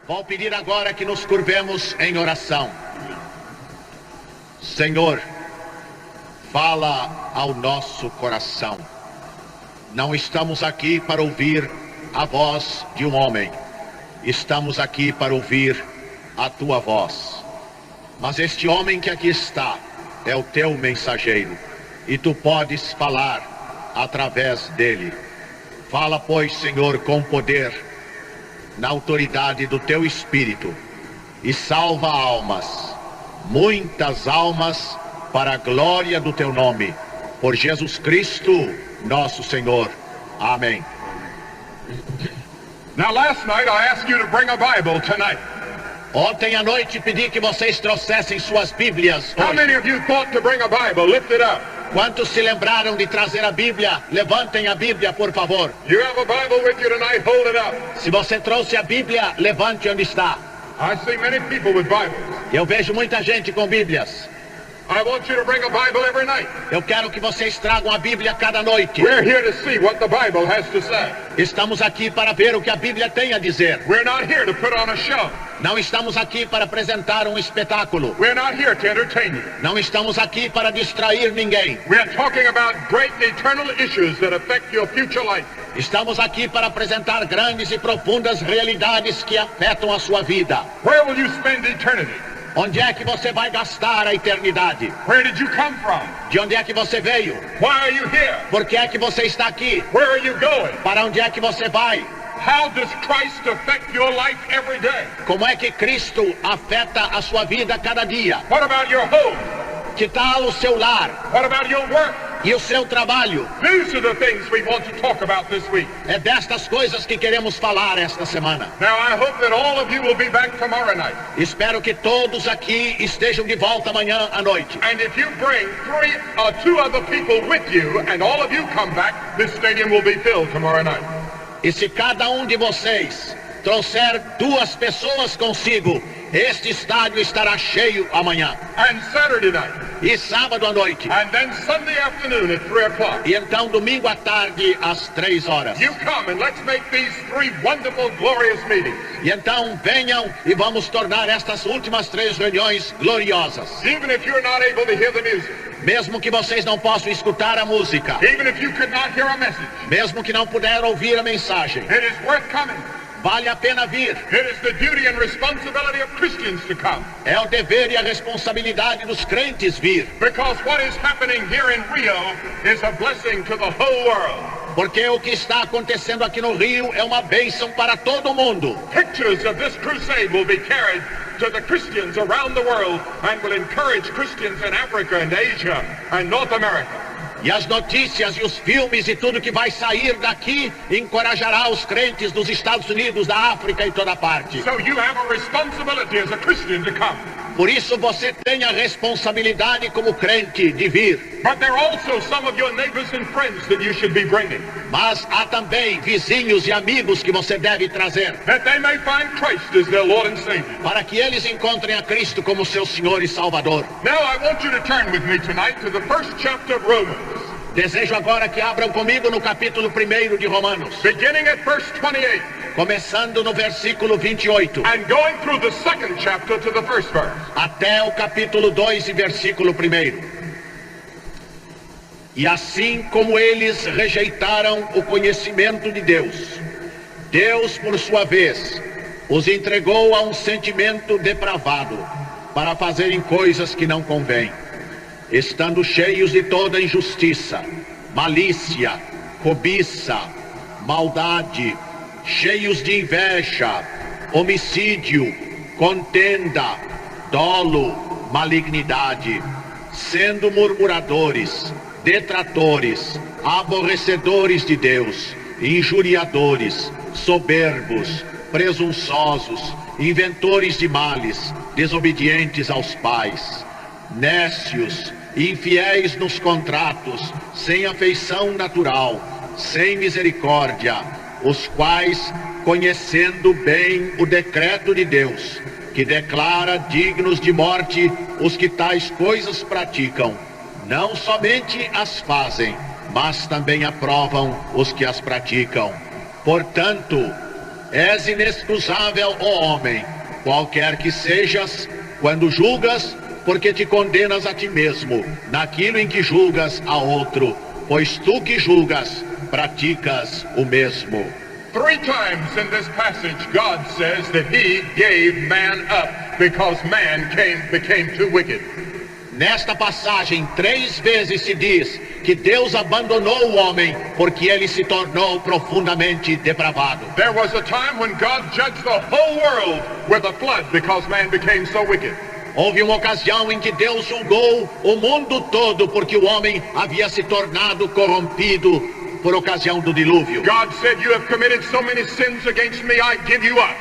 Vou pedir agora que nos curvemos em oração. Senhor, fala ao nosso coração. Não estamos aqui para ouvir a voz de um homem. Estamos aqui para ouvir a tua voz. Mas este homem que aqui está é o teu mensageiro. E tu podes falar através dele. Fala, pois, Senhor, com poder, na autoridade do teu Espírito, e salva almas, muitas almas, para a glória do teu nome, por Jesus Cristo, nosso Senhor. Amém. Now last night I asked you to bring a Bible tonight. Ontem à noite pedi que vocês trouxessem suas Bíblias. How many of you thought to bring a Bible? Lift it up. Quantos se lembraram de trazer a Bíblia? Levantem a Bíblia, por favor. You have a Bible with you tonight, hold it up. Se você trouxe a Bíblia, levante onde está. I see many people with Bibles. Eu vejo muita gente com Bíblias. I want you to bring a Bible every night. Eu quero que vocês tragam a Bíblia cada noite. We're here to see what the Bible has to say. Estamos aqui para ver o que a Bíblia tem a dizer. We're not here to put on a show. Não estamos aqui para apresentar um espetáculo. We're not here to entertain you. Não estamos aqui para distrair ninguém. We're talking about great eternal issues that affect your future life. Estamos aqui para apresentar grandes e profundas realidades que afetam a sua vida. Where will you spend eternity? Onde é que você vai gastar a eternidade? Where did you come from? De onde é que você veio? Why are you here? Por que é que você está aqui? Where are you going? Para onde é que você vai? How does Christ affect your life every day? Como é que Cristo afeta a sua vida cada dia? What about your home? Que tal o seu lar? What about your work? E o seu trabalho? These are the things we want to talk about this week. É destas coisas que queremos falar esta semana. Now I hope that all of you will be back tomorrow night. Espero que todos aqui estejam de volta amanhã à noite. And if you bring two other people with you and all of you come back, this stadium will be filled tomorrow night. E se cada um de vocês trouxer 2 pessoas consigo, este estádio estará cheio amanhã. And Saturday night. E sábado à noite. And then Sunday afternoon at 3 o'clock. E então domingo à tarde às 3 horas. You come and let's make these 3 wonderful, glorious meetings. E então venham e vamos tornar estas últimas 3 reuniões gloriosas. Even if you're not able to hear the music. Mesmo que vocês não possam escutar a música. Even if you could not hear a message. Mesmo que não puderam ouvir a mensagem. It is worth coming. Vale a pena vir. It is the duty and responsibility of Christians to come. É o dever e a responsabilidade dos crentes vir. Because what is happening here in Rio is a blessing to the whole world. Porque o que está acontecendo aqui no Rio é uma bênção para todo mundo. Pictures of this crusade will be carried to the Christians around the world and will encourage Christians in Africa and Asia and North America. E as notícias e os filmes e tudo que vai sair daqui encorajará os crentes dos Estados Unidos, da África e toda parte. So you have a responsibility as a Christian to come. Por isso você tem a responsabilidade como crente de vir. But there are also some of your neighbors and friends that you should be bringing. Mas há também vizinhos e amigos que você deve trazer. That they may find Christ as their Lord and Savior. Para que eles encontrem a Cristo como seu Senhor e Salvador. Now I want you to turn with me tonight to the first chapter of Romans. Desejo agora que abram comigo no capítulo 1 de Romanos. Beginning at verse 28. Começando no versículo 28. And going through the second chapter to the first verse. Até o capítulo 2 e versículo 1. E assim como eles rejeitaram o conhecimento de Deus, Deus, por sua vez, os entregou a um sentimento depravado, para fazerem coisas que não convêm, estando cheios de toda injustiça, malícia, cobiça, maldade, cheios de inveja, homicídio, contenda, dolo, malignidade, sendo murmuradores, detratores, aborrecedores de Deus, injuriadores, soberbos, presunçosos, inventores de males, desobedientes aos pais, nécios, infiéis nos contratos, sem afeição natural, sem misericórdia, os quais, conhecendo bem o decreto de Deus, que declara dignos de morte os que tais coisas praticam, não somente as fazem, mas também aprovam os que as praticam. Portanto, És inexcusável, ó homem, qualquer que sejas, quando julgas, porque te condenas a ti mesmo, naquilo em que julgas a outro, pois tu que julgas, praticas o mesmo. 3 times in this passage, God says that he gave man up because man became too wicked. Nesta passagem, 3 vezes se diz que Deus abandonou o homem porque ele se tornou profundamente depravado. There was a time when God judged the whole world with a flood because man became so wicked. Houve uma ocasião em que Deus julgou o mundo todo porque o homem havia se tornado corrompido por ocasião do dilúvio. God said, "You have committed so many sins against me, I give you up."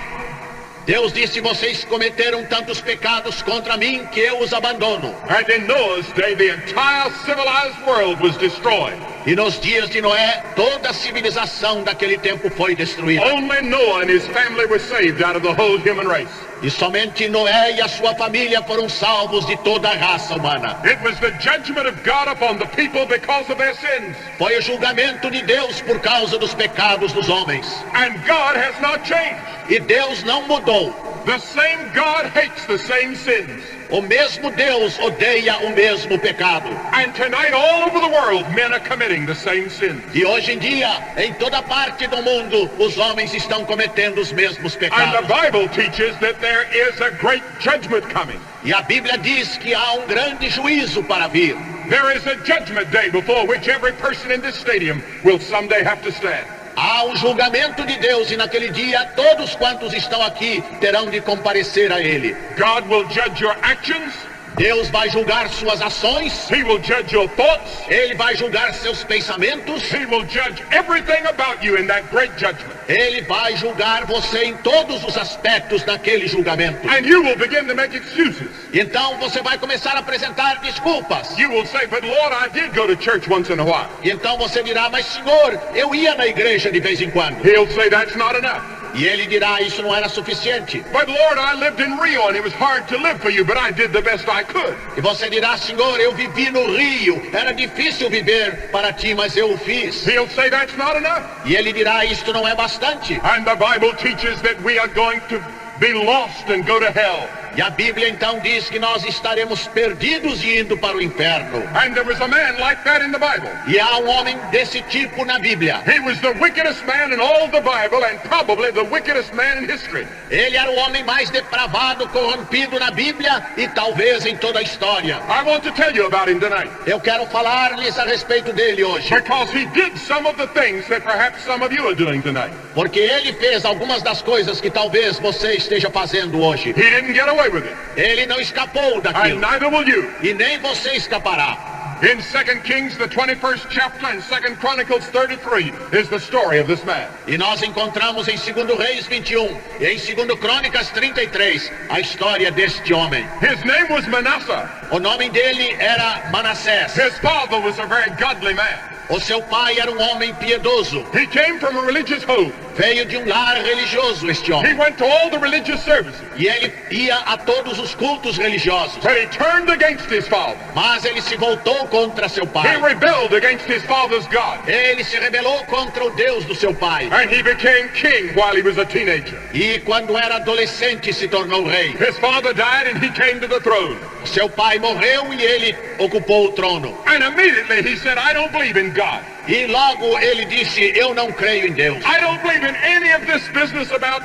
Deus disse, vocês cometeram tantos pecados contra mim que eu os abandono. And in Noah's day, the entire civilized world was destroyed. E nos dias de Noé, toda a civilização daquele tempo foi destruída. Only Noah and his family were saved out of the whole human race. E somente Noé e a sua família foram salvos de toda a raça humana. It was the judgment of God upon the people because of their sins. Foi o julgamento de Deus por causa dos pecados dos homens. And God has not changed. E Deus não mudou. The same God hates the same sins. O mesmo Deus odeia o mesmo pecado. And tonight all over the world men are committing the same sins. E hoje em dia, em toda parte do mundo, os homens estão cometendo os mesmos And pecados. the Bible teaches that there is a great judgment coming. E a Bíblia diz que há um grande juízo para vir. There is a judgment day before which every person in this stadium will someday have to stand. Há um julgamento de Deus e naquele dia todos quantos estão aqui terão de comparecer a Ele. God will judge your actions. Deus vai julgar suas ações. He will judge your thoughts. Ele vai julgar seus pensamentos. He will judge everything about you in that great judgment. Ele vai julgar você em todos os aspectos daquele julgamento. And you will begin to make excuses. Então você vai começar a apresentar desculpas. You will say, "But Lord, I did go to church once in a while." Então você dirá, mas Senhor, eu ia na igreja de vez em quando. He'll say, "That's not enough." E ele dirá, isso não era suficiente. "But Lord, I lived in Rio and it was hard to live for you, but I did the best I could." E você dirá, Senhor, eu vivi no Rio, era difícil viver para ti, mas eu o fiz. He'll say, "That's not enough." E ele dirá, isto não é bastante. And the Bible teaches that we are going to be lost and go to hell. E a Bíblia então diz que nós estaremos perdidos e indo para o inferno. And there was a man like that in the Bible. E há um homem desse tipo na Bíblia. He was the wickedest man in all the Bible and probably the wickedest man in history. Ele era o homem mais depravado, corrompido na Bíblia e talvez em toda a história. I want to tell you about him tonight. Eu quero falar-lhes a respeito dele hoje. Because he did some of the things that perhaps some of you are doing tonight. Porque ele fez algumas das coisas que talvez você esteja fazendo hoje. He didn't get away with it. Ele não escapou And daquilo. neither will you. E nem você escapará. In 2 Kings, the 21st chapter, and 2 Chronicles 33 is the story of this man. E nós encontramos em 2 Reis 21 e em 2 Crônicas 33 a história deste homem. His name was Manasseh. O nome dele era Manassés. His father was a very godly man. O seu pai era um homem piedoso. He came from a religious home. Veio de um lar religioso este He homem. went to all the religious services. E ele ia a todos os cultos religiosos. But he turned against his father. Mas ele se voltou contra seu He pai. rebelled against his father's God. Ele se rebelou contra o Deus do seu pai. And he became king while he was a teenager. E quando era adolescente se tornou rei. His father died and he came to the throne. Seu pai morreu e ele ocupou o trono. And immediately he said, "I don't believe in God. E logo ele disse, eu não creio em Deus. I don't believe in any of this business about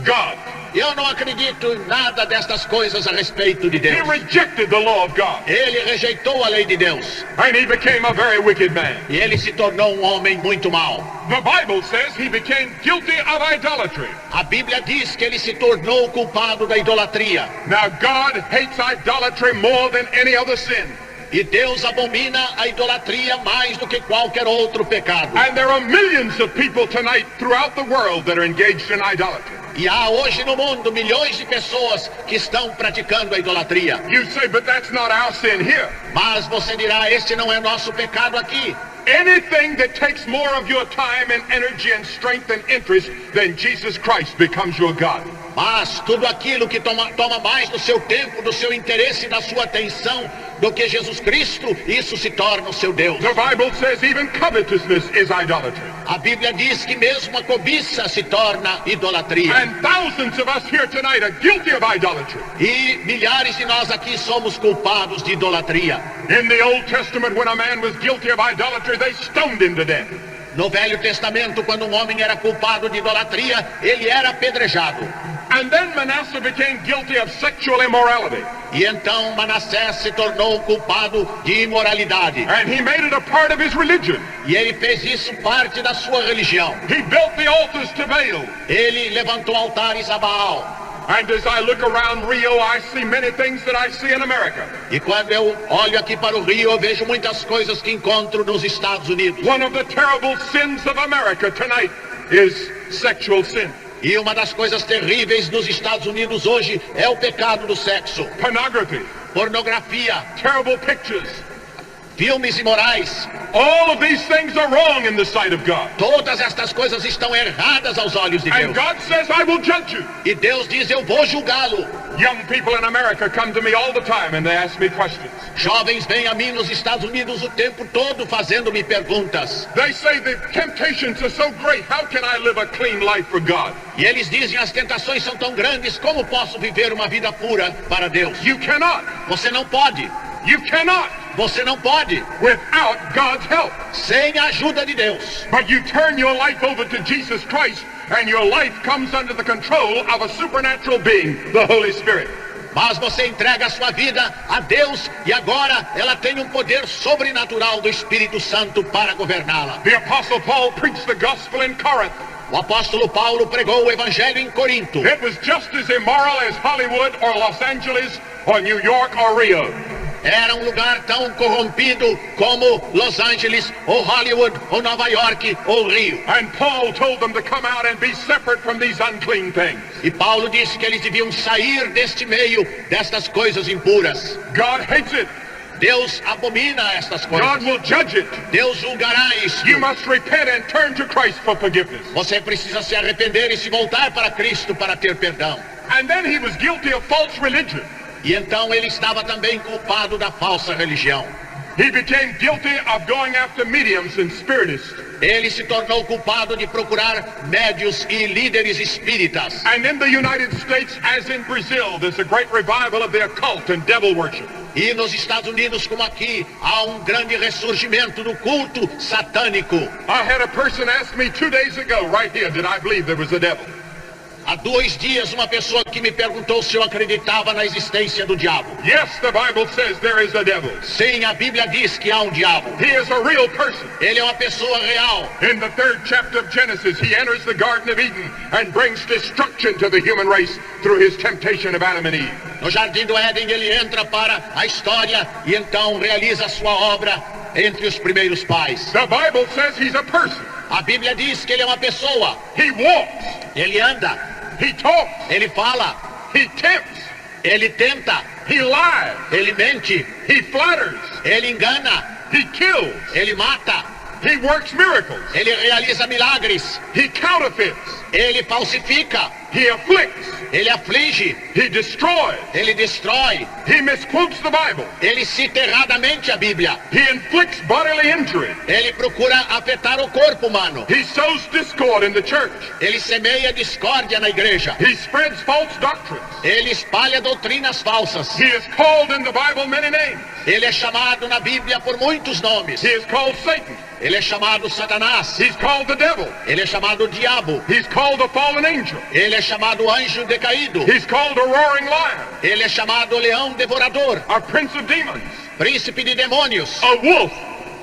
God." Eu não acredito em nada destas coisas a respeito de He Deus. rejected the law of God. Ele rejeitou a lei de Deus. And he became a very wicked man. E ele se tornou um homem muito mau. The Bible says he became guilty of idolatry. A Bíblia diz que ele se tornou culpado da idolatria. Now God hates idolatry more than any other sin. E Deus abomina a idolatria mais do que qualquer outro pecado. And there are millions of people tonight throughout the world that are engaged in idolatry. E há hoje no mundo milhões de pessoas que estão praticando a idolatria. You say, "But that's not our sin here." Mas você dirá, este não é nosso pecado aqui. Anything that takes more of your time and energy and strength and interest than Jesus Christ becomes your God. Mas tudo aquilo que toma mais do seu tempo, do seu interesse e da sua atenção do que Jesus Cristo, isso se torna o seu Deus. The Bible says even covetousness is idolatry. A Bíblia diz que mesmo a cobiça se torna idolatria. And thousands of us here tonight are guilty of idolatry. E milhares de nós aqui somos culpados de idolatria. In the Old Testament, when a man was guilty of idolatry, they stoned him to death. No Velho Testamento, quando um homem era culpado de idolatria, ele era apedrejado. And then Manasseh became guilty of sexual immorality. E então Manassés se tornou culpado de imoralidade. And he made it a part of his religion. E ele fez isso parte da sua religião. He built the altars to Baal. Ele levantou altares a Baal. And as I look around Rio, I see many things that I see in America. E quando eu olho aqui para o Rio, eu vejo muitas coisas que encontro nos Estados Unidos. One of the terrible sins of America tonight is sexual sin. E uma das coisas terríveis dos Estados Unidos hoje é o pecado do sexo. Pornography, Pornografia, terrible pictures. filmes imorais. All of these things are wrong in the sight of God. Todas estas coisas estão erradas aos olhos de And Deus. God says, I will judge you. E Deus diz, eu vou julgá-lo. Young people in America come to me all the time and they ask me questions. Jovens vêm a mim nos Estados Unidos o tempo todo fazendo-me perguntas. They say the temptations are so great, how can I live a clean life for God? E eles dizem, as tentações são tão grandes, como posso viver uma vida pura para Deus? You cannot. Você não pode. You cannot Você não pode. without God's help. Sem a ajuda de Deus. But you turn your life over to Jesus Christ and your life comes under the control of a supernatural being, the Holy Spirit. Mas você entrega a sua vida a Deus e agora ela tem um poder sobrenatural do Espírito Santo para governá-la. The Apostle Paul preached the gospel in Corinth. O apóstolo Paulo pregou o evangelho em Corinto. It was just as immoral as Hollywood or Los Angeles or New York or Rio. Era um lugar tão corrompido como Los Angeles, ou Hollywood, ou Nova York, ou Rio. And Paul told them to come out and be separate from these unclean things. E Paulo disse que eles deviam sair deste meio, destas coisas impuras. God hates it. Deus abomina estas God coisas. will judge it. Deus julgará isso. You must repent and turn to Christ for forgiveness. Você precisa se arrepender e se voltar para Cristo para ter perdão. And then he was guilty of false religion. E então ele estava também culpado da falsa religião. He became guilty of going after mediums and spiritists. Ele se tornou culpado de procurar médios e líderes espíritas. And in the United States, as in Brazil, there's a great revival of the occult and devil worship. E nos Estados Unidos, como aqui, há um grande ressurgimento do culto satânico. I had a person ask me 2 days ago, right here, did I believe there was a devil? Há 2 dias, uma pessoa que me perguntou se eu acreditava na existência do diabo. Yes, the Bible says there is a devil. Sim, a Bíblia diz que há um diabo. He is a real person. Ele é uma pessoa real. In the 3rd chapter of Genesis, he enters the Garden of Eden and brings destruction to the human race through his temptation of Adam and Eve. No Jardim do Éden, ele entra para a história e então realiza a sua obra entre os primeiros pais. The Bible says he's a person. A Bíblia diz que ele é uma pessoa. He walks. Ele anda, He talks. ele fala, He tempts. ele tenta, He lies. ele mente, He flatters. ele engana, He kills. ele mata, He works miracles. ele realiza milagres, He counterfeits. ele falsifica, He afflicts. ele aflige, He destroys. ele destrói, He misquotes the Bible. ele cita erradamente a Bíblia, He inflicts bodily injury. ele procura afetar o corpo humano, He sows discord in the church. ele semeia discórdia na igreja, He spreads false doctrines. ele espalha doutrinas falsas, He is called in the Bible many names. ele é chamado na Bíblia por muitos nomes, He is called Satan. ele é chamado Satanás, He's called the devil. ele é chamado diabo, He's called a fallen angel. ele é chamado anjo decaído, He's called a roaring lion, ele é chamado leão devorador, a prince of demons, príncipe de demônios, a wolf,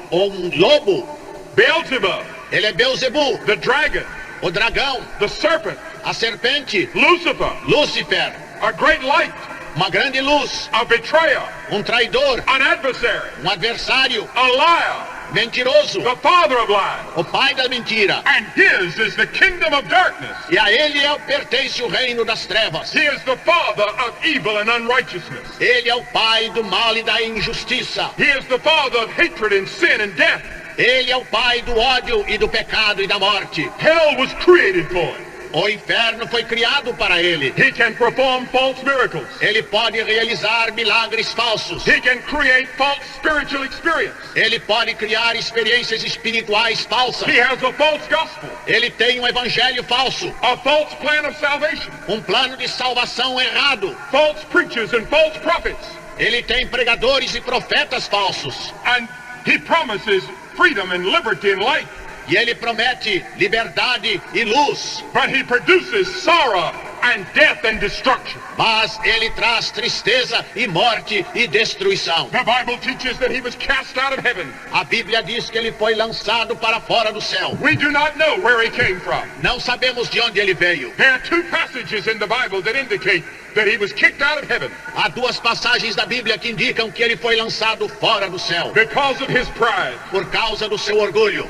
ou um lobo, Beelzebub, ele é Beelzebu, the dragon, o dragão, the serpent, a serpente, Lucifer, Lúcifer, a great light, uma grande luz, a betrayer, um traidor, an adversary, um adversário, a liar, mentiroso, the father of lies. o pai da mentira. And his is the kingdom of darkness. E a ele pertence o reino das trevas. He is the father of evil and unrighteousness. Ele é o pai do mal e da injustiça. He is the father of hatred and sin and death. Ele é o pai do ódio e do pecado e da morte. Hell was created for him. O inferno foi criado para ele. He can perform false miracles. Ele pode realizar milagres falsos. He can create false spiritual experience. Ele pode criar experiências espirituais falsas. He has a false gospel, Ele tem um evangelho falso, a false plan of salvation, um plano de salvação errado. false preachers and false prophets. Ele tem pregadores e profetas falsos. And he promises freedom and liberty and light. E ele promete liberdade e luz. But he produces sorrow and death and destruction. Mas ele traz tristeza e morte e destruição. The Bible teaches that he was cast out of heaven. A Bíblia diz que ele foi lançado para fora do céu. We do not know where he came from. Não sabemos de onde ele veio. There are two passages in the Bible that indicate that he was kicked out of heaven Há duas passagens da Bíblia que indicam que ele foi lançado fora do céu because of his pride. por causa do seu orgulho.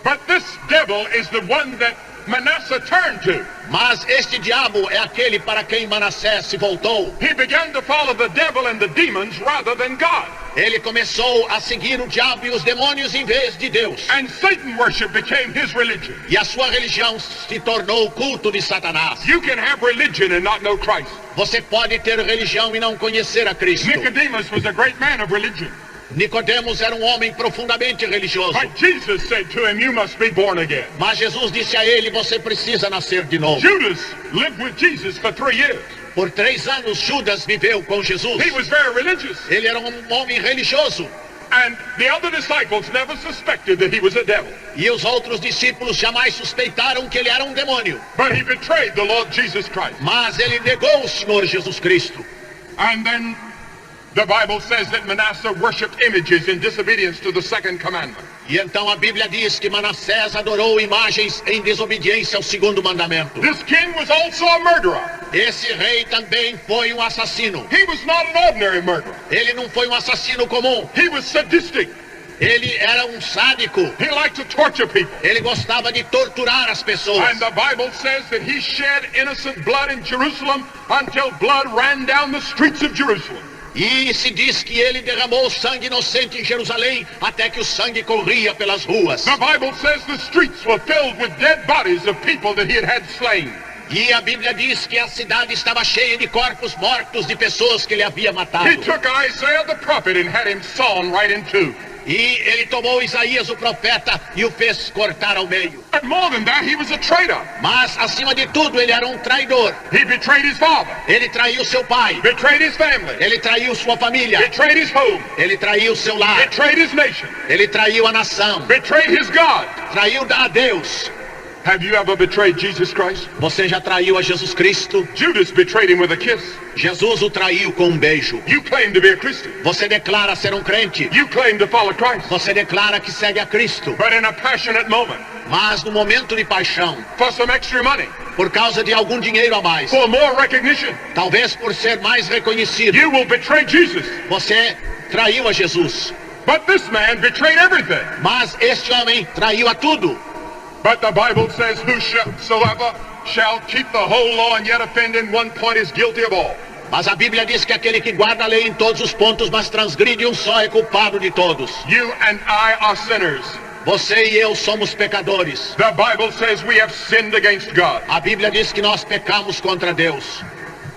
But this devil is the one that Manasseh turned to. Mas este diabo é aquele para quem Manassés se voltou. He began to follow the devil and the demons rather than God. Ele começou a seguir o diabo e os demônios em vez de Deus. And Satan worship became his religion. E a sua religião se tornou o culto de Satanás. You can have religion and not know Christ. Você pode ter religião e não conhecer a Cristo. Nicodemus was a great man of religion. Nicodemos era um homem profundamente religioso. But Jesus said to him, you must be born again. Mas Jesus disse a ele, você precisa nascer de novo. Judas lived with Jesus for 3 years. Por 3 anos, Judas viveu com Jesus. He was very religious. Ele era um homem religioso. And the other disciples never suspected that he was a devil. E os outros discípulos jamais suspeitaram que ele era um demônio. But he betrayed the Lord Jesus Christ. Mas ele negou o Senhor Jesus Cristo. And then the Bible says that Manasseh worshipped images in disobedience to the second commandment. E então a Bíblia diz que Manassés adorou imagens em desobediência ao segundo mandamento. This king was also a murderer. Esse rei também foi um assassino. He was not an ordinary murderer. Ele não foi um assassino comum. He was sadistic. Ele era um sádico. He liked to torture people. Ele gostava de torturar as pessoas. And the Bible says that he shed innocent blood in Jerusalem until blood ran down the streets of Jerusalem. E se diz que ele derramou sangue inocente em Jerusalém até que o sangue corria pelas ruas. The Bible says the streets were filled with dead bodies of people that he had slain. E a Bíblia diz que a cidade estava cheia de corpos mortos de pessoas que ele havia matado. He took Isaiah the prophet and had him sawn right in two. E ele tomou Isaías o profeta e o fez cortar ao meio. And more than that, he was a traitor. Mas, acima de tudo, ele era um traidor. He betrayed his father, Ele traiu seu pai. betrayed his family, Ele traiu sua família. betrayed his home, Ele traiu seu lar. betrayed his nation, Ele traiu a nação. betrayed his God. Traiu a Deus. Have you ever betrayed Jesus Christ? Você já traiu a Jesus Cristo? Judas betrayed him with a kiss. Jesus o traiu com um beijo. You claim to be a Christian. Você declara ser um crente. You claim to follow Christ. Você declara que segue a Cristo. But in a passionate moment, Mas no momento de paixão, for some extra money, por causa de algum dinheiro a mais, for more recognition, talvez por ser mais reconhecido, you will betray Jesus. você traiu a Jesus. But this man betrayed everything. Mas este homem traiu a tudo. But the Bible says, whosoever shall keep the whole law and yet offend in one point is guilty of all. Mas a Bíblia diz que aquele que guarda a lei em todos os pontos, mas transgride um só, é culpado de todos. You and I are sinners. Você e eu somos pecadores. The Bible says we have sinned against God. A Bíblia diz que nós pecamos contra Deus.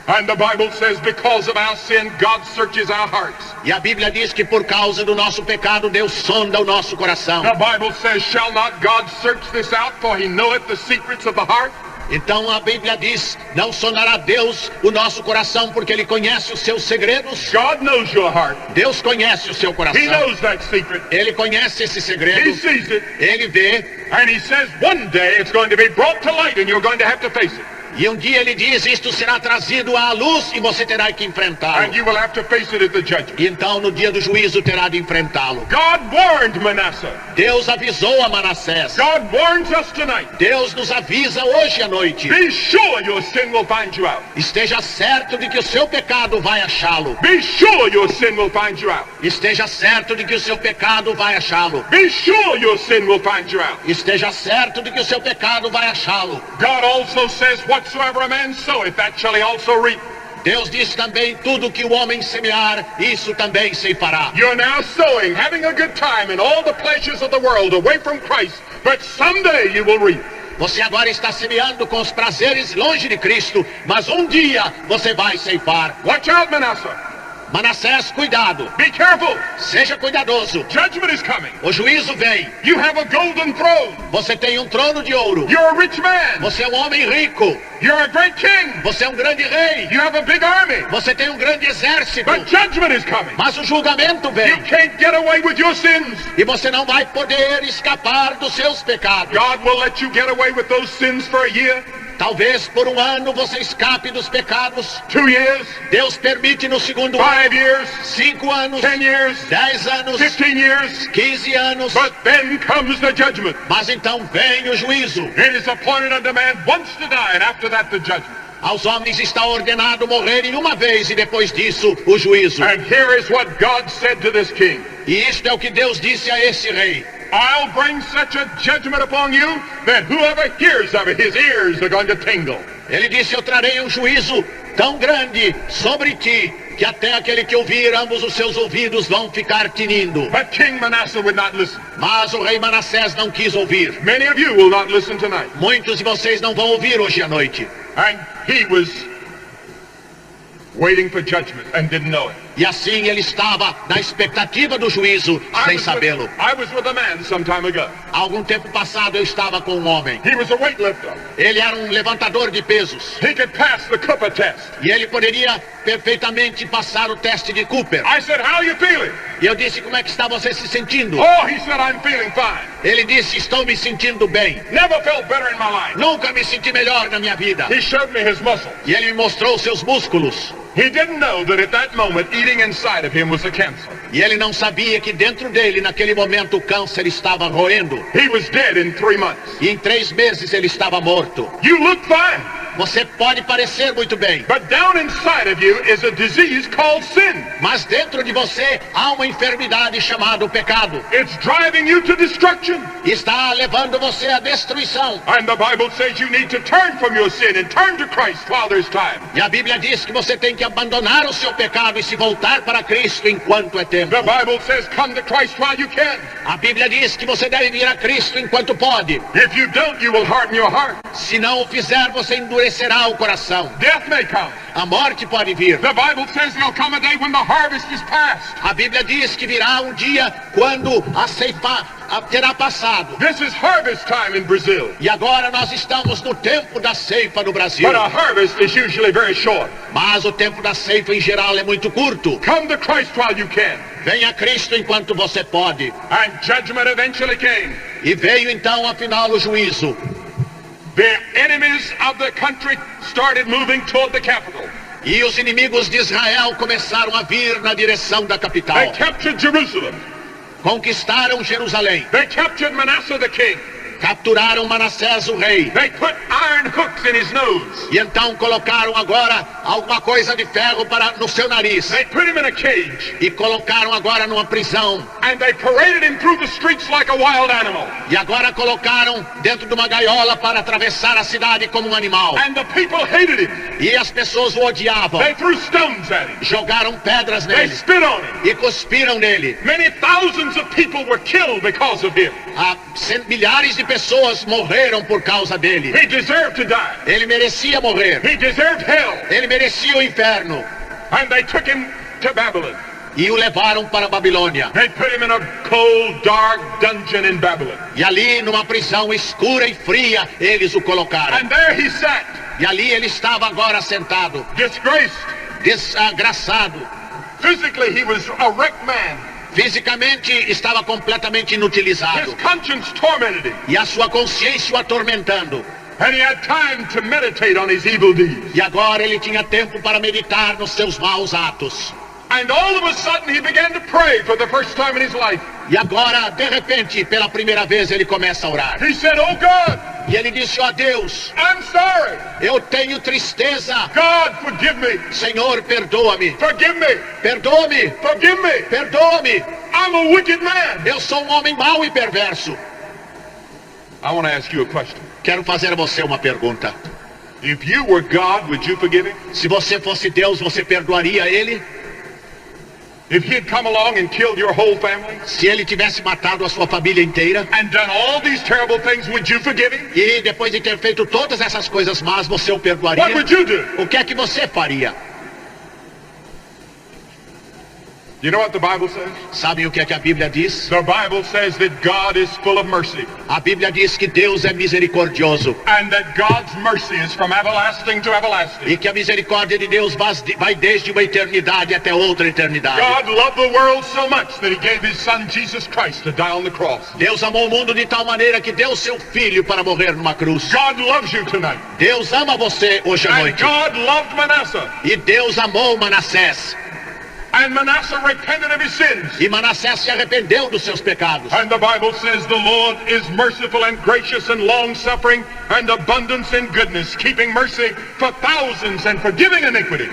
And the Bible says because of our sin, God searches our hearts. E a Bíblia diz que por causa do nosso pecado, Deus sonda o nosso coração. The Bible says, shall not God search this out, for he knoweth the secrets of the heart? Então a Bíblia diz, não sondará Deus o nosso coração, porque Ele conhece os seus segredos. God knows your heart. Deus conhece o seu coração. He knows that secret. Ele conhece esse He segredo. sees it. Ele vê. And he says one day it's going to be brought to light and you're going to have to face it. E um dia ele diz, isto será trazido à luz e você terá que enfrentá-lo. And you will have to face it at the judgment. E então no dia do juízo terá de enfrentá-lo. God warned Manasseh. Deus avisou a Manassés. God warns us tonight. Deus nos avisa hoje à noite. Be sure your sin will find you out. Esteja certo de que o seu pecado vai achá-lo. Be sure your sin will find you out. Esteja certo de que o seu pecado vai achá-lo. Be sure your sin will find you out. Esteja certo de que o seu pecado vai achá-lo. God also says, whatsoever a man soweth, that shall he also reap. Deus diz também, tudo que o homem semear, isso também se fará. You're now sowing, having a good time in all the pleasures of the world away from Christ, but someday you will reap. Você agora está semeando com os prazeres longe de Cristo, mas um dia você vai ceifar. Watch out, Manasseh. Manassés, cuidado. Be careful. Seja cuidadoso. Judgment is coming. O juízo vem. You have a golden throne. Você tem um trono de ouro. You're a rich man. Você é um homem rico. You're a great king. Você é um grande rei. You have a big army. Você tem um grande exército. But judgment is coming. Mas o julgamento You vem. can't get away with your sins. E você não vai poder escapar dos seus pecados. God will let you get away with those sins for a year, Talvez por um ano você escape dos pecados. 2 years, Deus permite no segundo 5 ano. years, 5 anos. 10 years, 10 anos. 15 years. 15 anos. But then comes the judgment. Mas então vem o juízo. It is appointed unto man once to die, and after that the judgment. Aos homens está ordenado morrerem uma vez e depois disso o juízo. And here is what God said to this king. E isto é o que Deus disse a esse rei. I'll bring such a judgment upon you that whoever hears of it, his ears are going to tingle. Ele disse, eu trarei um juízo tão grande sobre ti, que até aquele que ouvir, ambos os seus ouvidos vão ficar tinindo. But King Manasseh would not listen. Mas o rei Manassés não quis ouvir. Many of you will not listen tonight. Muitos de vocês não vão ouvir hoje à noite. And he was waiting for judgment and didn't know it. E assim ele estava na expectativa do juízo, sem sabê-lo. I was with a man some time ago. Há algum tempo passado eu estava com um homem. He was a weightlifter. Ele era um levantador de pesos. He could pass the Cooper test. E ele poderia perfeitamente passar o teste de Cooper. I said, how are you feeling? E eu disse, como é que está você se sentindo? Oh, he said, I'm feeling fine. Ele disse, estou me sentindo bem. Never felt better in my life. Nunca me senti melhor na minha vida. He showed me his muscles. E ele me mostrou os seus músculos. He didn't know that at that moment, eating inside of him was a cancer. E ele não sabia que dentro dele, naquele momento, o câncer estava roendo. He was dead in 3 months. E em 3 meses ele estava morto. You look fine. Você pode parecer muito bem, But down inside of you is a disease called sin. mas dentro de você há uma enfermidade chamada o pecado. It's driving you to destruction. Está levando você à destruição. And the Bible says you need to turn from your sin and turn to Christ while there's time. E a Bíblia diz que você tem que abandonar o seu pecado e se voltar para Cristo enquanto é tempo. The Bible says come to Christ while you can. A Bíblia diz que você deve vir a Cristo enquanto pode. If you don't, you will harden your heart. Se não o fizer, você endurecerá o coração. Death may come. A morte pode vir. The Bible says there'll come a day when the harvest is past. A Bíblia diz que virá um dia quando a ceifa terá passado. This is harvest time in Brazil. E agora nós estamos no tempo da ceifa no Brasil. But a harvest is usually very short. Mas o tempo da ceifa em geral é muito curto. Come to Christ while you can. Venha a Cristo enquanto você pode. And judgment eventually came. E veio então afinal o juízo. The enemies of the country started moving toward the capital. E os inimigos de Israel começaram a vir na direção da capital. They captured Jerusalem. Conquistaram Jerusalém. They captured Manasseh the king. Capturaram Manassés o rei. They put iron hooks in his nose. E então colocaram agora alguma coisa de ferro no seu nariz. They put him in a cage. E colocaram agora numa prisão. And they paraded him through the streets like a wild animal. E agora colocaram dentro de uma gaiola para atravessar a cidade como um animal. And the people hated him. E as pessoas o odiavam. They threw stones at him. Jogaram pedras They nele. spit on him. E cuspiram nele. Many thousands of people were killed because of him. Milhares de pessoas morreram por causa dele. He deserved to die. Ele merecia morrer. He deserved hell. Ele merecia o inferno. And they took him to Babylon. E o levaram para a Babilônia. They put him in a cold, dark dungeon in Babylon. E ali, numa prisão escura e fria, eles o colocaram. And there he sat, E ali ele estava agora sentado, disgraced. desgraçado. Physically, he was a wrecked man. Fisicamente estava completamente inutilizado. His conscience tormented him. E a sua consciência o atormentando. And he had time to meditate on his evil deeds. E agora ele tinha tempo para meditar nos seus maus atos. And all of a sudden, he began to pray for the first time in his life. E agora, de repente, pela primeira vez, ele começa a orar. He said, oh God, E ele disse, ó Deus, I'm sorry. eu tenho tristeza. God, forgive me. Senhor, perdoa-me. Forgive me. Perdoa-me. Forgive me. Perdoa-me. I'm a wicked man. Eu sou um homem mau e perverso. I want to ask you a question. Quero fazer a você uma pergunta. If you were God, would you forgive him? Se você fosse Deus, você perdoaria ele? If he had come along and killed your whole family Se ele tivesse matado a sua família inteira, and done all these terrible things, would you forgive him? e depois de ter feito todas essas coisas más, você o perdoaria? What would you do? O que é que você faria? You know what the Bible says? Sabem o que é que a Bíblia diz? The Bible says that God is full of mercy, A Bíblia diz que Deus é misericordioso and that God's mercy is from everlasting to everlasting. e que a misericórdia de Deus vai desde uma eternidade até outra eternidade. God loved the world so much that he gave his son Jesus Christ to die on the cross. Deus amou o mundo de tal maneira que deu seu filho para morrer numa cruz. God loves you tonight. Deus ama você hoje à And noite. God loved Manasseh. E Deus amou Manassés. And Manasseh repented of his sins. E Manassés se arrependeu dos seus pecados. And the Bible says the Lord is merciful and gracious and long-suffering and abundance in goodness, keeping mercy for thousands and forgiving iniquity.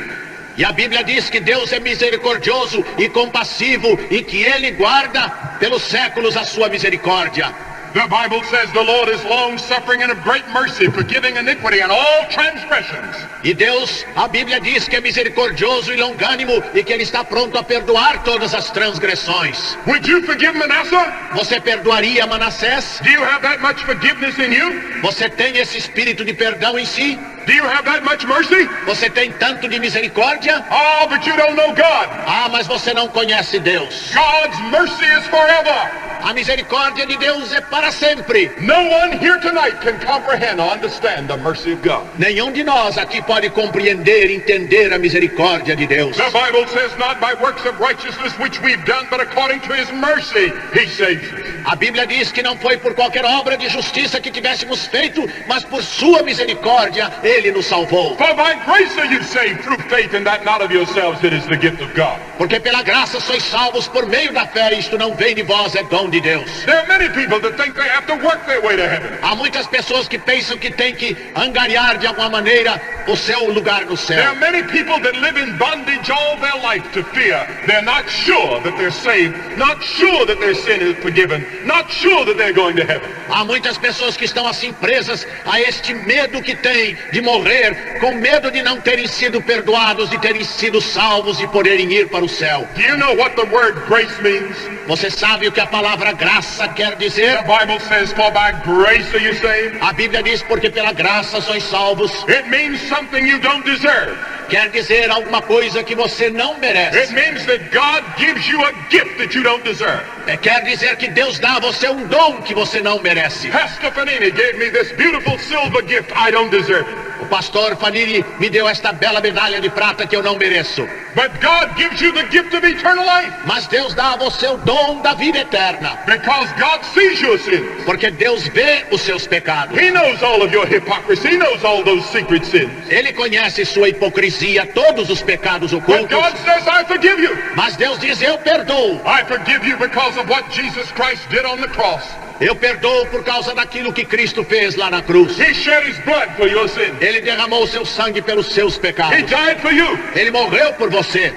E a Bíblia diz que Deus é misericordioso e compassivo e que Ele guarda pelos séculos a sua misericórdia. The Bible says the Lord is long-suffering and of great mercy, forgiving iniquity and all transgressions. E Deus, a Bíblia diz que é misericordioso e longânimo e que Ele está pronto a perdoar todas as transgressões. Would you forgive Manasseh? Você perdoaria Manassés? Do you have that much forgiveness in you? Você tem esse espírito de perdão em si? Do you have that much mercy? Você tem tanto de misericórdia? Oh, but you don't know God. Ah, mas você não conhece Deus. God's mercy is forever. A misericórdia de Deus é para sempre. No one here tonight can comprehend or understand the mercy of God. Nenhum de nós aqui pode compreender, entender a misericórdia de Deus. The Bible says not by works of righteousness which we've done, but according to his mercy he saves us. A Bíblia diz que não foi por qualquer obra de justiça que tivéssemos feito, mas por sua misericórdia Ele nos salvou. For by grace are you saved through faith, and that not of yourselves, it is the gift of God. Porque pela graça sois salvos por meio da fé, isto não vem de vós, é dom de Deus. There are many people that think they have to work their way to heaven. Há muitas pessoas que pensam que tem que angariar de alguma maneira o seu lugar no There céu. are many people that live in bondage all their life to fear. They're not sure that they're saved, not sure that their sin is forgiven, not sure that they're going to heaven. Há muitas pessoas que estão assim presas a este medo que têm de morrer, com medo de não terem sido perdoados, de terem sido salvos e poderem ir para o céu. Do you know what the word grace means? Você sabe o que a palavra graça quer dizer? The Bible says, for by grace are you saved. A Bíblia diz porque pela graça sois salvos. It means something you don't deserve. Quer dizer alguma coisa que você não It merece. means that God gives you a gift that you don't deserve. Quer dizer que Deus dá a você um dom que você não merece. Pastor Fanini gave me this beautiful silver gift. I don't deserve it. O pastor Fanini me deu esta bela medalha de prata que eu não mereço. But God gives you the gift of eternal life. Mas Deus dá a você o dom da vida eterna. Because God sees your sins. Porque Deus vê os seus pecados. He knows all of your hypocrisy. He knows all those secret sins. Ele conhece sua hipocrisia, todos os pecados But ocultos. God says, I forgive you. Mas Deus diz, eu perdoo. I forgive you because of what Jesus Christ did on the cross. Eu perdoo por causa daquilo que Cristo fez lá na cruz. He shed his blood for your sins. Ele derramou seu sangue pelos seus He pecados. died for you. Ele morreu por você.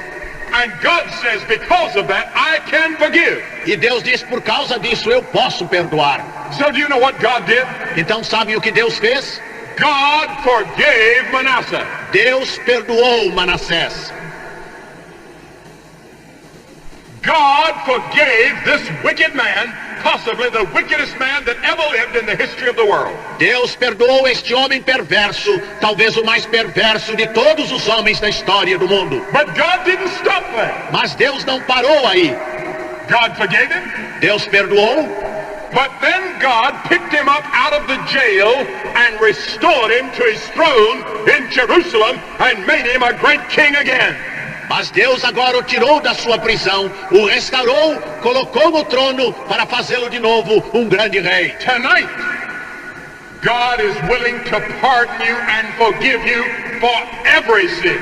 And God says, because of that, I can forgive. E Deus diz, por causa disso eu posso perdoar. So do you know what God did? Então sabe o que Deus fez? God forgave Manasseh. Deus perdoou Manassés. God forgave this wicked man, possibly the wickedest man that ever lived in the history of the world. Deus perdoou este homem perverso, talvez o mais perverso de todos os homens da história do mundo. But God didn't stop there. Mas Deus não parou aí. God forgave him, Deus perdoou, but then God picked him up out of the jail and restored him to his throne in Jerusalem and made him a great king again. mas Deus agora o tirou da sua prisão, o restaurou, colocou no trono para fazê-lo de novo um grande rei. Tonight, God is willing to pardon you and forgive you for every sin.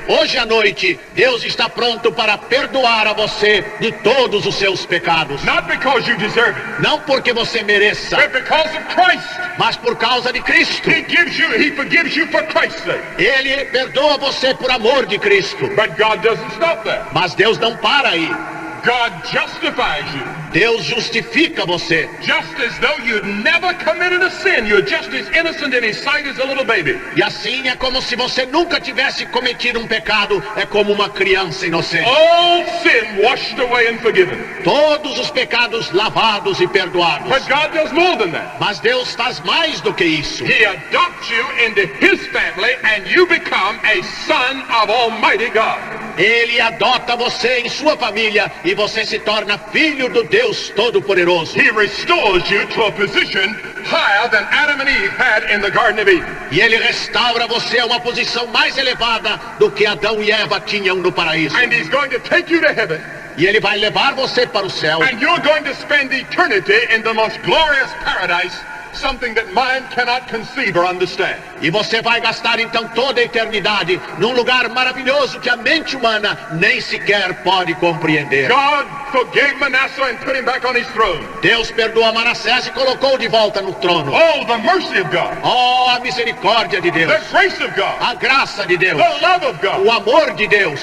Hoje à noite, Deus está pronto para perdoar a você de todos os seus pecados. Not because you deserve it, Não porque você mereça, but because of Christ. mas por causa de Cristo. He forgives you for Christ's sake. Ele perdoa você por amor de Cristo. But God doesn't stop there. Mas Deus não para aí. God justifies you. Deus justifica você. Just as though you'd never committed a sin. You're just as innocent in his sight as a little baby. E assim é como se você nunca tivesse cometido um pecado, é como uma criança inocente. All sin washed away and forgiven. Todos os pecados lavados e perdoados. But God does more than that. Mas Deus faz mais do que isso. He adopts you into his family and you become a son of Almighty God. Ele adota você em sua família e você se torna filho do Deus Todo-Poderoso. He restores you to a position higher than Adam and Eve had in the Garden of Eden. E ele restaura você a uma posição mais elevada do que Adão e Eva tinham no paraíso. And he's going to take you to heaven. E ele vai levar você para o céu. And you're going to spend eternity in the most glorious paradise, something that mind cannot conceive or understand. E você vai gastar então toda a eternidade num lugar maravilhoso que a mente humana nem sequer pode compreender. God forgave Manasseh and put him back on his throne. Deus perdoou Manassés e colocou de volta no trono. Oh, the mercy of God. Oh, a misericórdia de Deus. The grace of God. A graça de Deus. The love of God. O amor de Deus.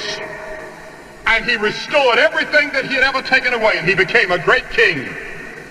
And he restored everything that he had ever taken away, and he became a great king.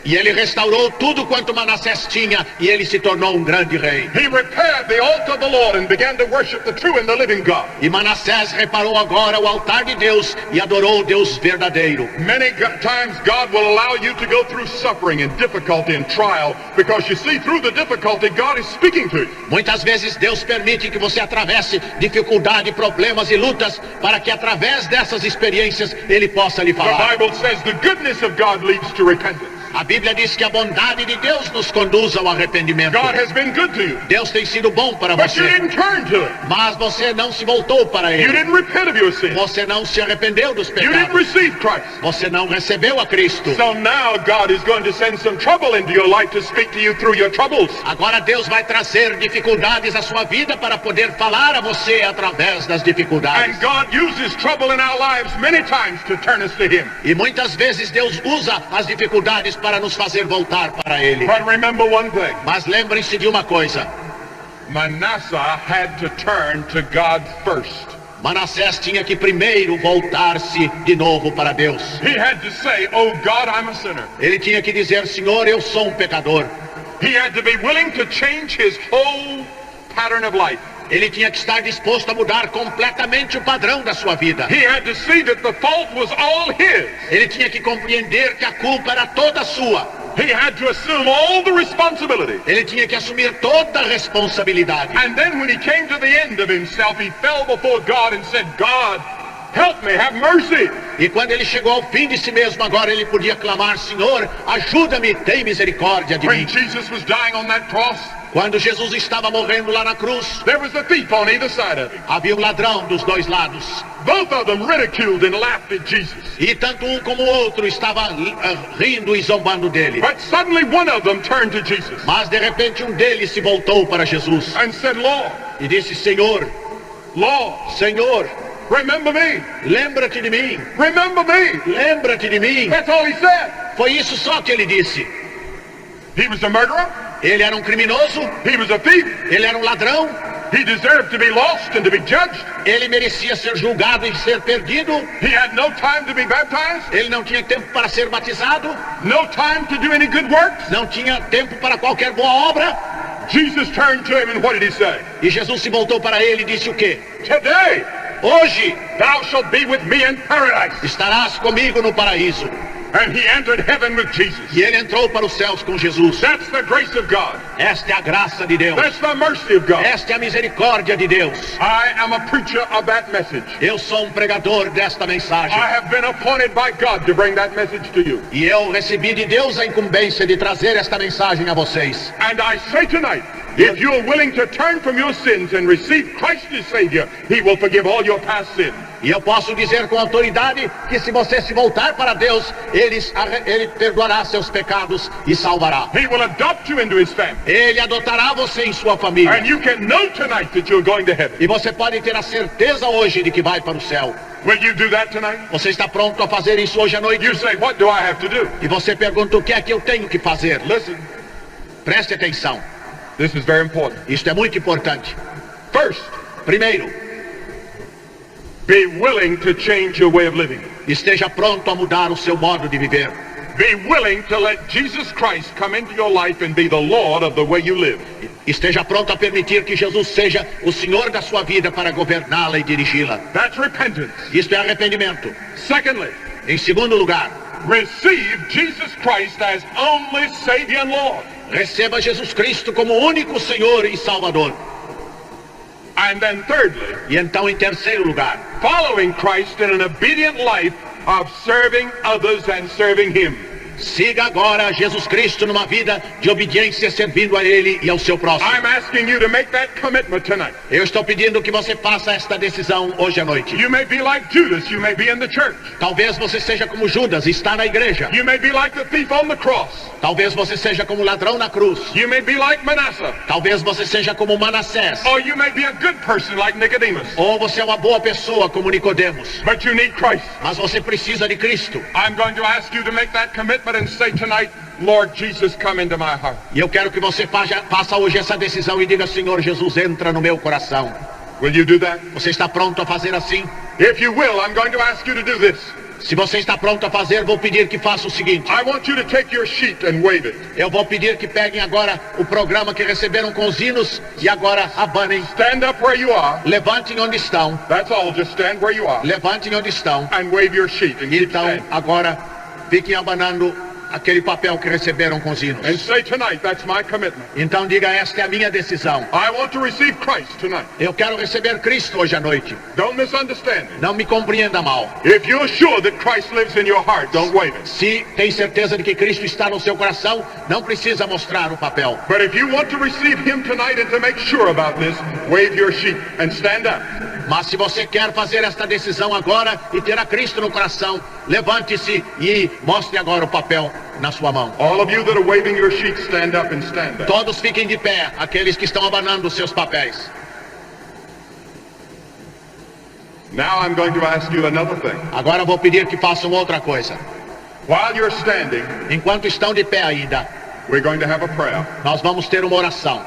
E ele restaurou tudo quanto Manassés tinha e ele se tornou um grande rei. He repaired the altar of the Lord and began to worship the true and the living God. E Manassés reparou agora o altar de Deus e adorou o Deus verdadeiro. Many times God will allow you to go through suffering and difficulty and trial because you see through the difficulty God is speaking to you. Muitas vezes Deus permite que você atravesse dificuldade, problemas e lutas para que através dessas experiências ele possa lhe The falar. Bible says the goodness of God leads to repentance. A Bíblia diz que a bondade de Deus nos conduz ao arrependimento. God has been good to you, Deus tem sido bom para but you você, didn't turn to it. mas você não se voltou para You ele. didn't repent of your sin. Você não se arrependeu dos You didn't pecados. receive Christ. Você não recebeu a Cristo. So now God is going to send some trouble into your life to speak to you through your troubles. Agora Deus vai trazer dificuldades à sua vida para poder falar a você através das dificuldades. And God uses trouble in our lives many times to turn us to Him. E muitas vezes Deus usa as dificuldades para nos fazer voltar para Ele. But remember one thing. Mas lembrem-se de uma coisa. Manasseh had to turn to God first. Manassés tinha que primeiro voltar-se de novo para Deus. He had to say, oh God, I'm a sinner. Ele tinha que dizer, Senhor, eu sou um pecador. He had to be willing to change his whole pattern of life. Ele tinha que estar disposto a mudar completamente o padrão da sua vida. He had to see that the fault was all his. Ele tinha que compreender que a culpa era toda sua. He had to assume all the responsibility. Ele tinha que assumir toda a responsabilidade. And then when he came to the end of himself, he fell before God and said, God, help me, have mercy. E quando ele chegou ao fim de si mesmo, agora ele podia clamar, Senhor, ajuda-me, tem misericórdia de When mim. Jesus was dying on that cross, Quando Jesus estava morrendo lá na cruz, there was a thief on either side of him. havia um ladrão dos dois lados. Both of them ridiculed and laughed at Jesus. E tanto um como o outro estava rindo e zombando dele. But suddenly one of them turned to Jesus Mas de repente um deles se voltou para Jesus and said, Lord, e disse, Senhor, Senhor, remember me. lembra-te de mim, Remember me. lembra-te de mim. That's all he said. Foi isso só que ele disse. He was a murderer. Ele era um criminoso, He was a thief. ele era um ladrão, He deserved to be lost and to be judged. ele merecia ser julgado e ser perdido, He had no time to be baptized, ele não tinha tempo para ser batizado, no time to do any good works. não tinha tempo para qualquer boa obra. Jesus turned to him and what did he say? E Jesus se voltou para ele e disse o quê? Today Hoje thou shalt be with me in paradise. estarás comigo no paraíso. And he entered heaven with Jesus. E ele entrou para os céus com Jesus. That's the grace of God. Esta é a graça de Deus. That's the mercy of God. Esta é a misericórdia de Deus. I am a preacher of that message. Eu sou um pregador desta mensagem. I have been appointed by God to bring that message to you. E eu recebi de Deus a incumbência de trazer esta mensagem a vocês. And I say tonight, if you are willing to turn from your sins and receive Christ as Savior, He will forgive all your past sins. E eu posso dizer com autoridade que se você se voltar para Deus, Ele perdoará seus pecados e salvará. He will adopt you into His family. Ele adotará você em sua família. And you can know tonight that you're going to heaven. E você pode ter a certeza hoje de que vai para o céu. Will you do that tonight? Você está pronto a fazer isso hoje à noite? You say, what do I have to do? E você pergunta o que é que eu tenho que fazer. Listen, Preste atenção. this is very important. Isto é muito importante. First, Primeiro, be willing to change your way of living. Esteja pronto a mudar o seu modo de viver. Be willing to let Jesus Christ come into your life and be the Lord of the way you live. Esteja pronto a permitir que Jesus seja o Senhor da sua vida para governá-la e dirigi-la. That's repentance. Isto é arrependimento. Secondly, Em segundo lugar, receive Jesus Christ as only Savior and Lord. receba Jesus Cristo como único Senhor e Salvador. And then thirdly, E então, em terceiro lugar, following Christ in an obedient life of serving others and serving Him. siga agora Jesus Cristo numa vida de obediência, servindo a Ele e ao seu próximo. I'm asking you to make that commitment tonight. Eu estou pedindo que você faça esta decisão hoje à noite. You may be like Judas, you may be in the church. Talvez você seja como Judas, está na igreja. You may be like the thief on the cross. Talvez você seja como ladrão na cruz. You may be like Manasseh. Talvez você seja como Manassés. Or you may be a good person like Nicodemus. Ou você é uma boa pessoa como Nicodemos. But you need Christ. Mas você precisa de Cristo. I'm going to ask you to make that commitment and say tonight, Lord Jesus, come into my heart. E eu quero que você faça hoje essa decisão e diga: Senhor Jesus, entra no meu coração. Will you do that? Você está pronto a fazer assim? If you will, I'm going to ask you to do this. Se você está pronto a fazer, vou pedir que faça o seguinte. I want you to take your sheet and wave it. Eu vou pedir que peguem agora o programa que receberam com os hinos e agora abanem. Stand up where you are. Levantem onde estão. That's all. Just stand where you are Levantem onde estão. and wave your sheet and keep Então, standing. agora, fiquem abanando aquele papel que receberam com os And hinos. say tonight, that's my commitment. Então diga: esta é a minha decisão. I want to receive Christ tonight. Eu quero receber Cristo hoje à noite. Don't misunderstand me. Não me compreenda mal. If you're sure that Christ lives in your heart, don't wave it. Se tem certeza de que Cristo está no seu coração, não precisa mostrar o papel. But if you want to receive Him tonight and to make sure about this, wave your sheet and stand up. Mas se você quer fazer esta decisão agora e ter a Cristo no coração, levante-se e mostre agora o papel na sua mão. All of you that are waving your sheet, stand up and stand up. Todos fiquem de pé, aqueles que estão abanando os seus papéis. Now I'm going to ask you another thing. Agora vou pedir que façam outra coisa. While you're standing, Enquanto estão de pé ainda, we're going to have a prayer. nós vamos ter uma oração.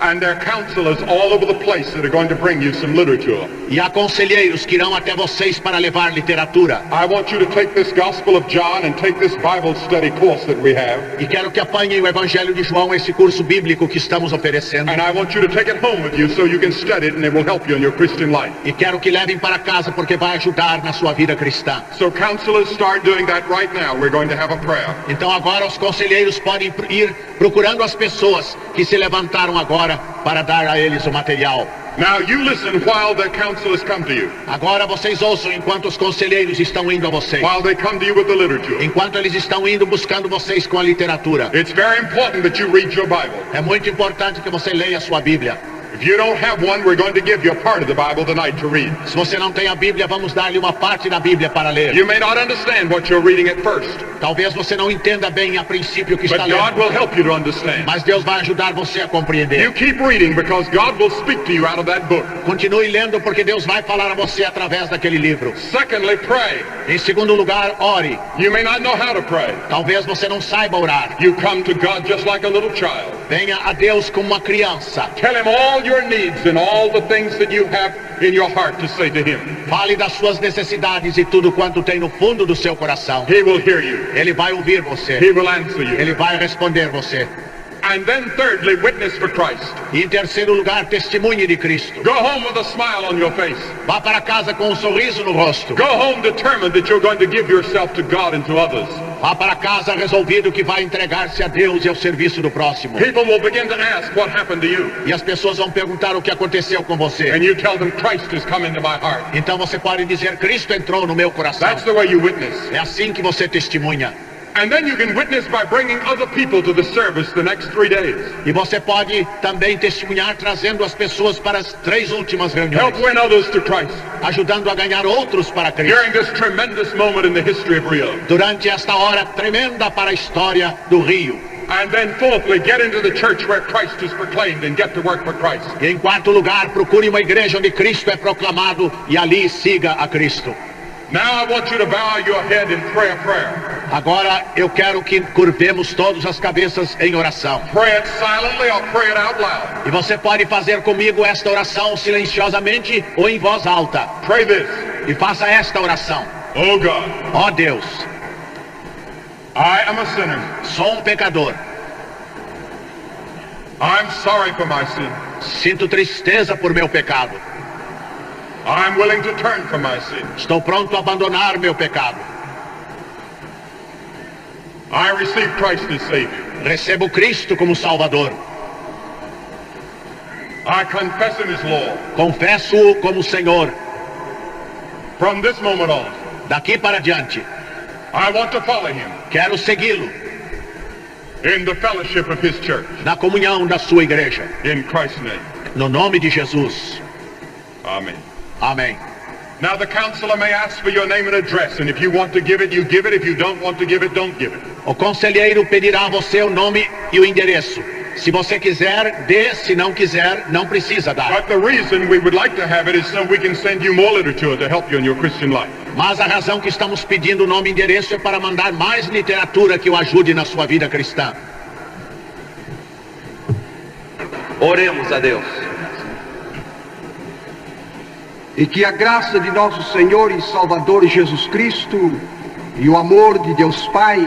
And there are counselors all over the place that are going to bring you some literature. E há conselheiros que irão até vocês para levar literatura. I want you to take this Gospel of John and take this Bible study course that we have. E quero que apanhem o Evangelho de João, esse curso bíblico que estamos oferecendo. And I want you to take it home with you so you can study it and it will help you in your Christian life. E quero que levem para casa porque vai ajudar na sua vida cristã. So counselors, start doing that right now. We're going to have a prayer. Então agora os conselheiros podem ir procurando as pessoas que se levantaram agora para dar a eles o material. Now you listen while the counselors come to you. Agora vocês ouçam enquanto os conselheiros estão indo a vocês. While they come to you with the literature. Enquanto eles estão indo buscando vocês com a literatura. It's very important that you read your Bible. É muito importante que você leia a sua Bíblia. If you don't have one, we're going to give you a part of the Bible tonight to read. Se você não tem a Bíblia, vamos dar-lhe uma parte da Bíblia para ler. You may not understand what you're reading at first, Talvez você não entenda bem a princípio o que está but God lendo. will help you to understand. Mas Deus vai ajudar você a compreender. You keep reading because God will speak to you out of that book. Continue lendo porque Deus vai falar a você através daquele livro. Secondly, pray. Em segundo lugar, ore. You may not know how to pray. Talvez você não saiba orar. You come to God just like a little child. Venha a Deus como uma criança. Tell Him all your needs and all the things that you have in your heart to say to Him. Fale das suas necessidades e tudo quanto tem no fundo do seu coração. He will hear you. Ele vai ouvir você. He will answer you. Ele vai responder você. And then thirdly, witness for Christ. E em terceiro lugar, testemunhe de Cristo. Go home with a smile on your face. Vá para casa com um sorriso no rosto. Go home determined that you're going to give yourself to God and to others. Vá para casa resolvido que vai entregar-se a Deus e ao serviço do próximo. People will begin to ask what happened to you. E as pessoas vão perguntar o que aconteceu com você. And you tell them Christ has come into my heart. Então você pode dizer: Cristo entrou no meu coração. That's the way you witness. É assim que você testemunha. And then you can witness by bringing other people to the service the next 3 days. E você pode também testemunhar trazendo as pessoas para as 3 últimas reuniões. Help win others to Christ. Ajudando a ganhar outros para Cristo. During this tremendous moment in the history of Rio. Durante esta hora tremenda para a história do Rio. And then fourthly, get into the church where Christ is proclaimed and get to work for Christ. E em quarto lugar, procure uma igreja onde Cristo é proclamado e ali siga a Cristo. Now I want you to bow your head and pray a prayer. Agora eu quero que curvemos todas as cabeças em oração. Pray it silently or pray it out loud. E você pode fazer comigo esta oração silenciosamente ou em voz alta. Pray this. E faça esta oração. Oh God, Ó Deus, I am a sinner. sou um pecador. I'm sorry for my sin. Sinto tristeza por meu pecado. I'm willing to turn from my sin. Estou pronto a abandonar meu pecado. I receive Christ as Savior. Recebo Cristo como Salvador. I confess Him as Lord. Confesso-o como Senhor. From this moment on, Daqui para diante, I want to follow Him quero segui-lo in the fellowship of His church. na comunhão da sua igreja. In Christ's name. No nome de Jesus. Amen. Amém. Now the counselor may ask for your name and address, and if you want to give it, you give it. If you don't want to give it, don't give it. O conselheiro pedirá a você o nome e o endereço. Se você quiser, dê. Se não quiser, não precisa dar. But the reason we would like to have it is so we can send you more literature to help you in your Christian life. Mas a razão que estamos pedindo o nome e endereço é para mandar mais literatura que o ajude na sua vida cristã. Oremos a Deus. E que a graça de nosso Senhor e Salvador Jesus Cristo, e o amor de Deus Pai,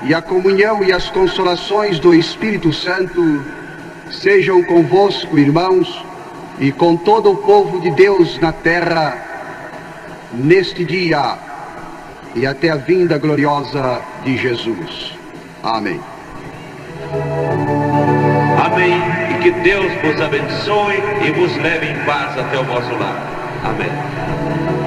e a comunhão e as consolações do Espírito Santo sejam convosco, irmãos, e com todo o povo de Deus na terra, neste dia e até a vinda gloriosa de Jesus. Amém. Amém. E que Deus vos abençoe e vos leve em paz até o vosso lar. Amém.